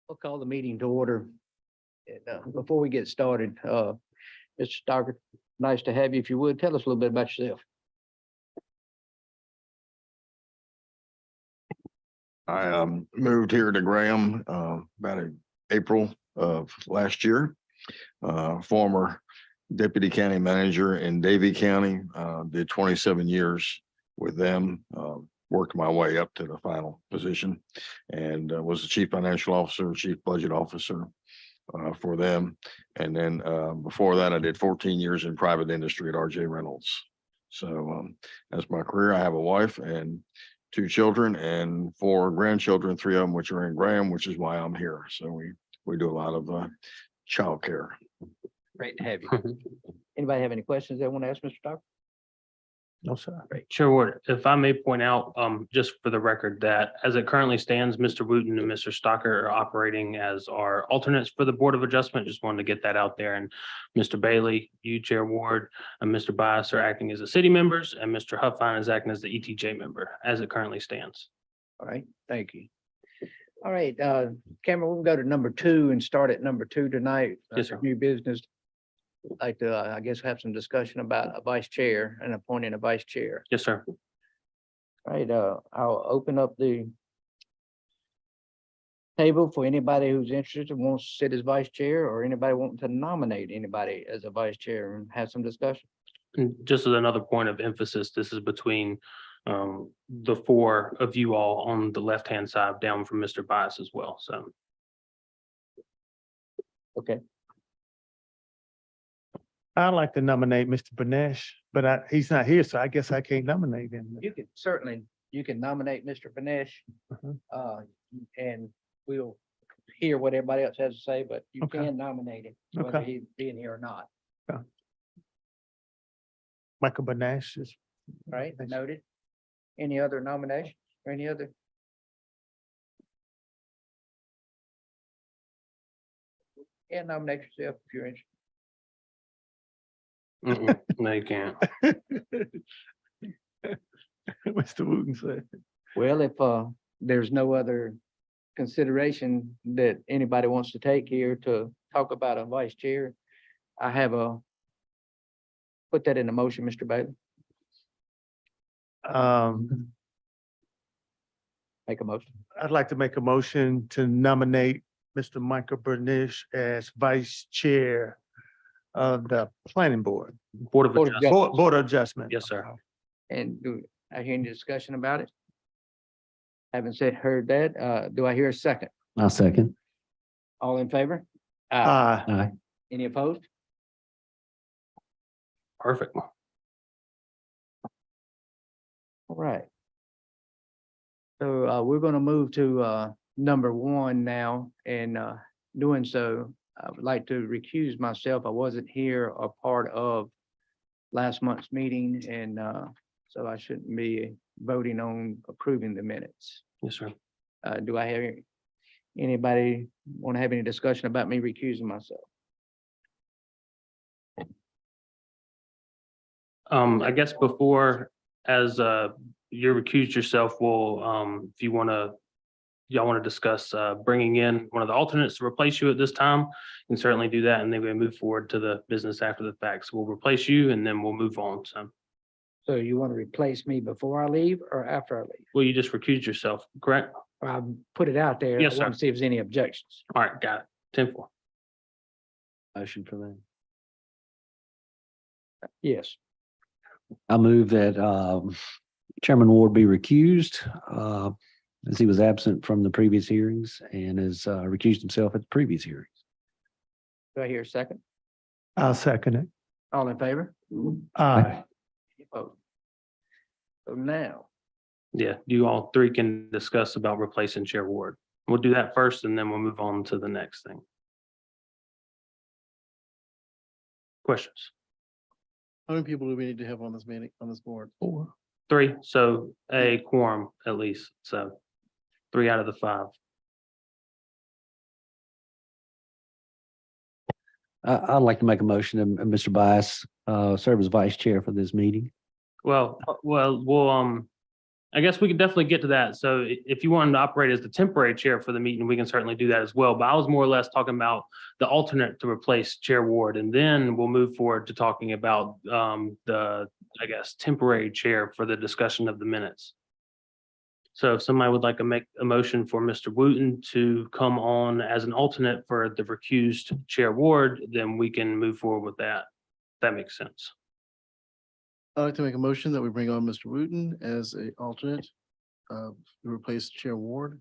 We'll call the meeting to order. And, before we get started, Mr. Stocker, nice to have you. If you would, tell us a little bit about yourself. I moved here to Graham about April of last year. Former deputy county manager in Davie County, did 27 years with them. Worked my way up to the final position and was the chief financial officer, chief budget officer for them. And then before that, I did 14 years in private industry at RJ Reynolds. So that's my career. I have a wife and 2 children and 4 grandchildren, 3 of them which are in Graham, which is why I'm here. So we do a lot of childcare. Great to have you. Anybody have any questions they want to ask Mr. Stocker? No, sir. Chair Ward, if I may point out, just for the record, that as it currently stands, Mr. Wooten and Mr. Stocker are operating as our alternates for the Board of Adjustment. Just wanted to get that out there. And Mr. Bailey, you, Chair Ward, and Mr. Bias are acting as the city members, and Mr. Huffine is acting as the ETJ member, as it currently stands. All right, thank you. All right, Cameron, we'll go to number 2 and start at number 2 tonight. Yes, sir. New business. Like to, I guess, have some discussion about a vice chair and appointing a vice chair. Yes, sir. All right, I'll open up the table for anybody who's interested and wants to sit as vice chair, or anybody wanting to nominate anybody as a vice chair and have some discussion. And just as another point of emphasis, this is between the 4 of you all on the left-hand side down from Mr. Bias as well. So Okay, I'd like to nominate Mr. Benesh, but he's not here, so I guess I can't nominate him. you can certainly, you can nominate Mr. Benesh. Mhm. And we'll hear what everybody else has to say, but you Okay. can nominate him, whether Okay. he's being here or not. Michael Benesh is. All right, Thanks. noted. Any other nominations or any other? Yeah, nominate yourself if you're interested. no, you can't. Mr. Wooten said. Well, if there's no other consideration that anybody wants to take here to talk about a vice chair, I have put that in the motion, Mr. Bailey. Make a motion. I'd like to make a motion to nominate Mr. Michael Benesh as vice chair of the planning board, Board of Board of Adjustment. Board of Adjustment. Yes, sir. And do I hear any discussion about it? Haven't heard that. Do I hear a second? I'll second. All in favor? Aye. Any opposed? Perfect. All right. So we're going to move to number 1 now, and doing so, I would like to recuse myself. I wasn't here or part of last month's meeting, and so I shouldn't be voting on approving the minutes. Yes, sir. Do I have anybody want to have any discussion about me recusing myself? I guess before, as you recused yourself, we'll, if you want to, y'all want to discuss bringing in one of the alternates to replace you at this time, you can certainly do that, and then we move forward to the business after the fact. So we'll replace you and then we'll move on. So you want to replace me before I leave or after I leave? Well, you just recused yourself, correct? I put it out there. Yes, I want sir. to see if there's any objections. All right, got it. 10-4. Motion for that. Yes. I move that Chairman Ward be recused as he was absent from the previous hearings and has recused himself at the previous hearings. Do I hear a second? I'll second it. All in favor? Aye. Any opposed? So now, Yeah, you all 3 can discuss about replacing Chair Ward. We'll do that first and then we'll move on to the next thing. Questions? How many people do we need to have on this meeting, on this board? 4. 3, so a quorum at least, so 3 out of the 5. I'd like to make a motion that Mr. Bias serve as vice chair for this meeting. Well, we'll I guess we could definitely get to that. So if you wanted to operate as the temporary chair for the meeting, we can certainly do that as well. But I was more or less talking about the alternate to replace Chair Ward. And then we'll move forward to talking about I guess, temporary chair for the discussion of the minutes. So if somebody would like to make a motion for Mr. Wooten to come on as an alternate for the recused Chair Ward, then we can move forward with that. That makes sense. I'd like to make a motion that we bring on Mr. Wooten as a alternate to replace Chair Ward.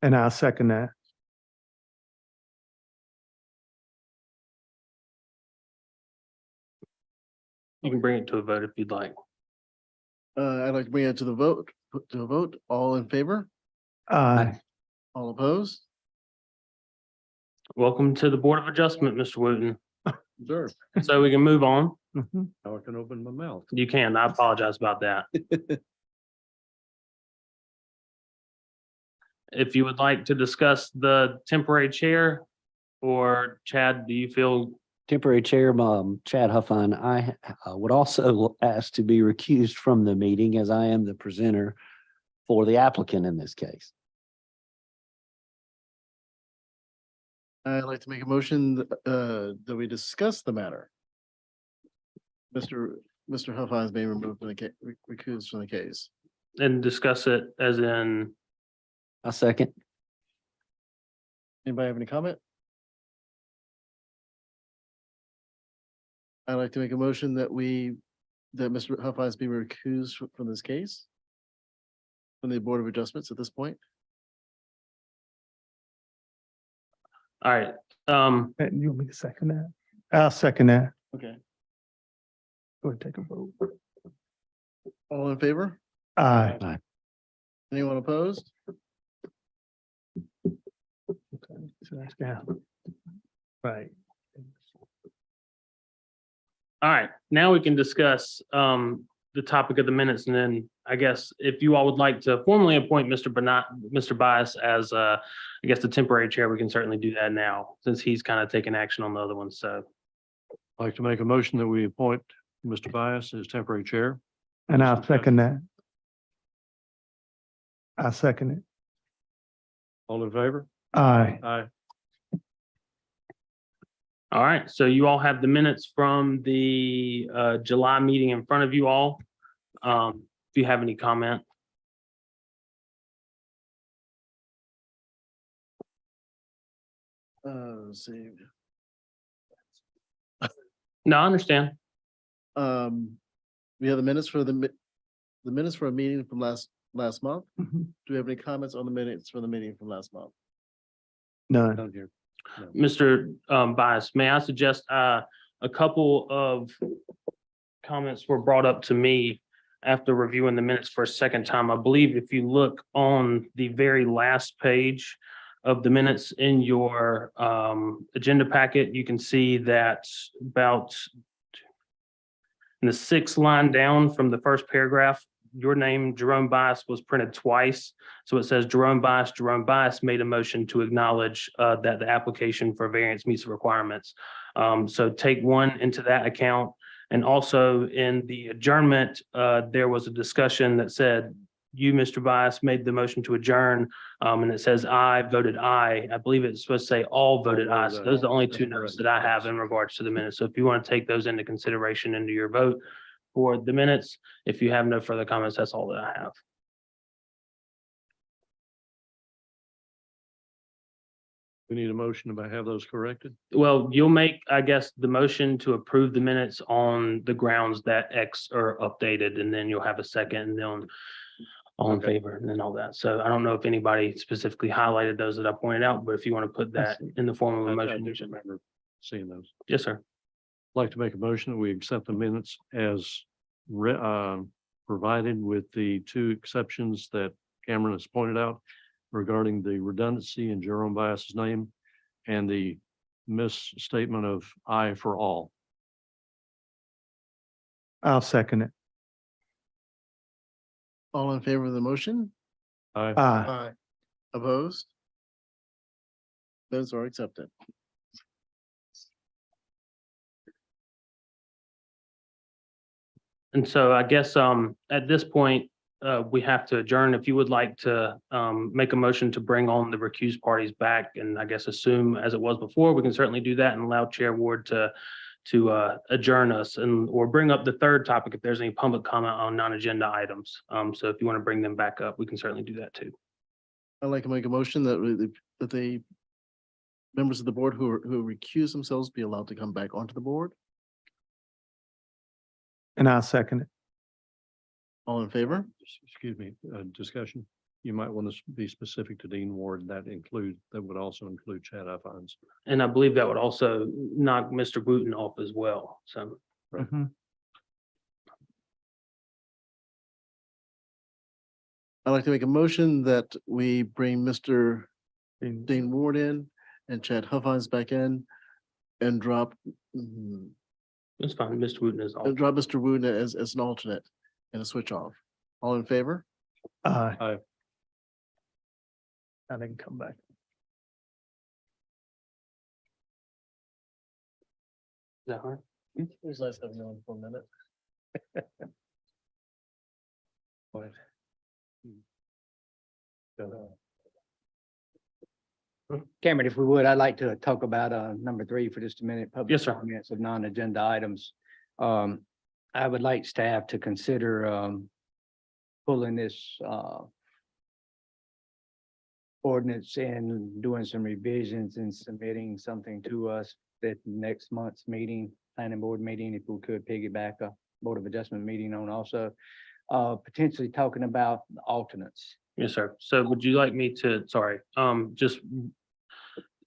And I'll second that. You can bring it to a vote if you'd like. I'd like to bring it to the vote, put to a vote. All in favor? Aye. All opposed? Welcome to the Board of Adjustment, Mr. Wooten. Sure. So we can move on. Mhm. Now I can open my mouth. You can. I apologize about that. If you would like to discuss the temporary chair, or Chad, do you feel, Temporary chair, Chad Huffine, I would also ask to be recused from the meeting as I am the presenter for the applicant in this case. I'd like to make a motion that we discuss the matter. Mr. Huffine is being removed from the case, recused from the case. and discuss it as in, A second. Anybody have any comment? I'd like to make a motion that Mr. Huffines be recused from this case. From the Board of Adjustments at this point. all right. And you want me to second that? I'll second that. Okay. Go ahead, take a vote. All in favor? Aye. Anyone opposed? Okay, so that's down. Right. All right, now we can discuss the topic of the minutes, and then I guess if you all would like to formally appoint Mr. Bias as I guess the temporary chair, we can certainly do that now, since he's kind of taking action on the other ones, so. I'd like to make a motion that we appoint Mr. Bias as temporary chair. And I'll second that. I second it. All in favor? Aye. Aye. All right, so you all have the minutes from the July meeting in front of you all. If you have any comment. Let's see. No, I understand. We have the minutes for the minutes for a meeting from last month. Mhm. Do we have any comments on the minutes for the meeting from last month? None. Down here. Mr. Bias, may I suggest a couple of comments were brought up to me after reviewing the minutes for a second time. I believe if you look on the very last page of the minutes in your agenda packet, you can see that about in the sixth line down from the first paragraph, your name, Jerome Bias, was printed twice. So it says Jerome Bias made a motion to acknowledge that the application for variance meets the requirements. So take one into that account. And also in the adjournment, there was a discussion that said, you, Mr. Bias, made the motion to adjourn, and it says I voted aye. I believe it's supposed to say all voted aye. So those are the only two notes that I have in regards to the minutes. So if you want to take those into consideration into your vote for the minutes, if you have no further comments, that's all that I have. We need a motion to have those corrected. Well, you'll make, I guess, the motion to approve the minutes on the grounds that X are updated, and then you'll have a second, and then all in Okay. favor, and then all that. So I don't know if anybody specifically highlighted those that I pointed out, but if you want to put that in the form of a I motion, do you should. remember seeing those. Yes, sir. I'd like to make a motion that we accept the minutes as provided with the two exceptions that Cameron has pointed out regarding the redundancy in Jerome Bias's name and the misstatement of I for all. I'll second it. All in favor of the motion? Aye. Aye. Opposed? Those are accepted. And so I guess at this point, we have to adjourn. If you would like to make a motion to bring on the recused parties back and I guess assume as it was before, we can certainly do that and allow Chair Ward to adjourn us and or bring up the third topic if there's any public comment on non-agenda items. So if you want to bring them back up, we can certainly do that too. I'd like to make a motion that the members of the board who recuse themselves be allowed to come back onto the board. And I'll second it. All in favor? Excuse me, discussion. You might want to be specific to Dean Ward. That would also include Chad Huffines. And I believe that would also knock Mr. Wooten off as well. So Mhm. I'd like to make a motion that we bring Mr. And Dean Ward in and Chad Huffines back in and drop it's fine. Mr. Wooten is off. drop Mr. Wooten as an alternate and a switch off. All in favor? Aye. Aye. I didn't come back. Is that hard? It was nice having you on for a minute. Cameron, if we would, I'd like to talk about number 3 for just a minute. Public Yes, sir. comments of non-agenda items. I would like staff to consider pulling this ordinance and doing some revisions and submitting something to us at next month's meeting, planning board meeting, if we could piggyback a Board of Adjustment meeting on also. Potentially talking about alternates. Yes, sir. So would you like me to, sorry, just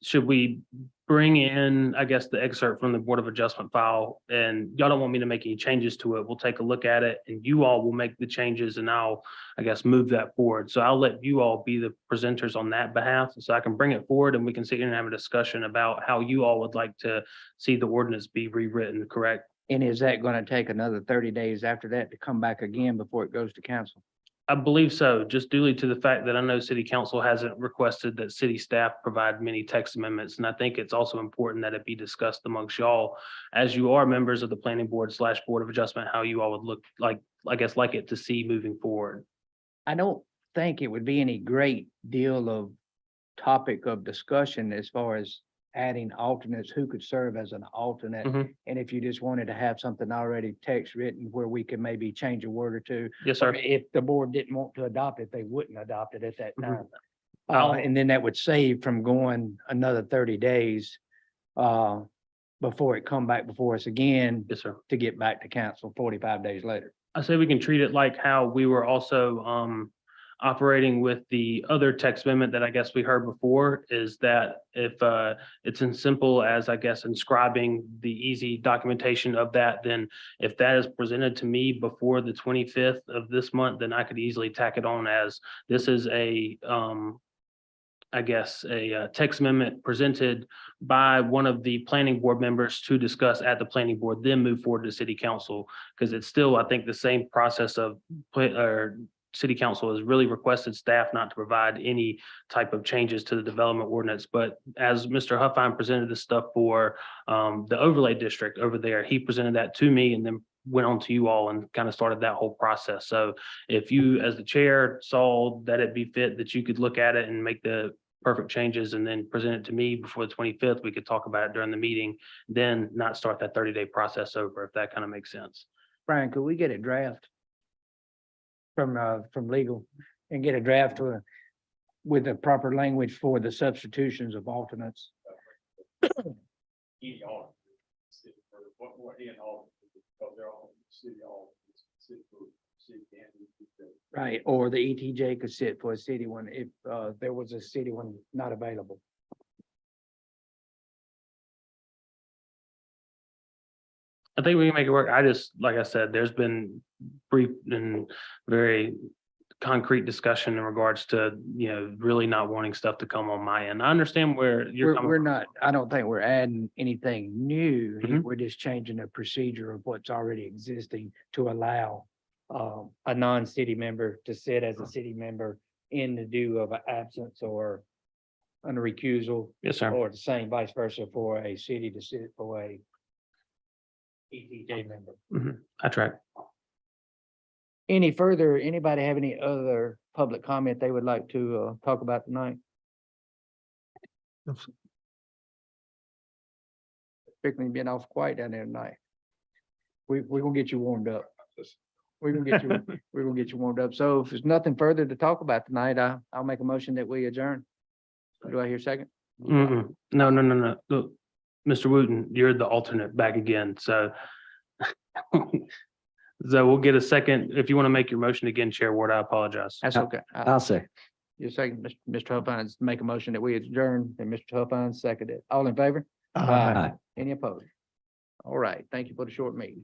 should we bring in, I guess, the excerpt from the Board of Adjustment file? And y'all don't want me to make any changes to it. We'll take a look at it and you all will make the changes and I'll, I guess, move that forward. So I'll let you all be the presenters on that behalf. So I can bring it forward and we can sit here and have a discussion about how you all would like to see the ordinance be rewritten, correct? And is that going to take another 30 days after that to come back again before it goes to council? I believe so, just due to the fact that I know city council hasn't requested that city staff provide many text amendments. And I think it's also important that it be discussed amongst y'all as you are members of the planning board / Board of Adjustment, how you all would look like, I guess, like it to see moving forward. I don't think it would be any great deal of topic of discussion as far as adding alternates, who could serve as an alternate. Mhm. And if you just wanted to have something already text written where we could maybe change a word or two. Yes, Or sir. if the board didn't want to adopt it, they wouldn't adopt it at that Mhm. time. I'll- And then that would save from going another 30 days before it come back before us again Yes, sir. to get back to council 45 days later. I say we can treat it like how we were also operating with the other text amendment that I guess we heard before, is that if it's as simple as, I guess, inscribing the easy documentation of that, then if that is presented to me before the 25th of this month, then I could easily tack it on as this is a I guess, a text amendment presented by one of the planning board members to discuss at the planning board, then move forward to city council. Because it's still, I think, the same process of city council has really requested staff not to provide any type of changes to the development ordinance. But as Mr. Huffine presented this stuff for the overlay district over there, he presented that to me and then went on to you all and kind of started that whole process. So if you, as the chair, saw that it'd be fit that you could look at it and make the perfect changes and then present it to me before the 25th, we could talk about it during the meeting, then not start that 30-day process over, if that kind of makes sense. Brian, could we get a draft from legal and get a draft with the proper language for the substitutions of alternates? Right, or the ETJ could sit for a city one if there was a city one not available. I think we can make it work. I just, like I said, there's been brief and very concrete discussion in regards to, really not wanting stuff to come on my end. I understand where you're coming We're from. not, I don't think we're adding anything new. Mhm. We're just changing the procedure of what's already existing to allow a non-city member to sit as a city member in the due of an absence or a recusal, Yes, sir. or the same vice versa for a city to sit for a ETJ member. I track. Any further, anybody have any other public comment they would like to talk about tonight? Strictly been off quiet down there tonight. We're gonna get you warmed up. We're gonna get you, we're gonna get you warmed up. So if there's nothing further to talk about tonight, I'll make a motion that we adjourn. Do I hear a second? Mm-mm. No, no, no, no. Look, Mr. Wooten, you're the alternate back again, so. So we'll get a second. If you want to make your motion again, Chair Ward, I apologize. That's okay. I'll say. Your second, Mr. Huffines, make a motion that we adjourn, and Mr. Huffines seconded. All in favor? Aye. Any opposed? All right, thank you for the short meeting.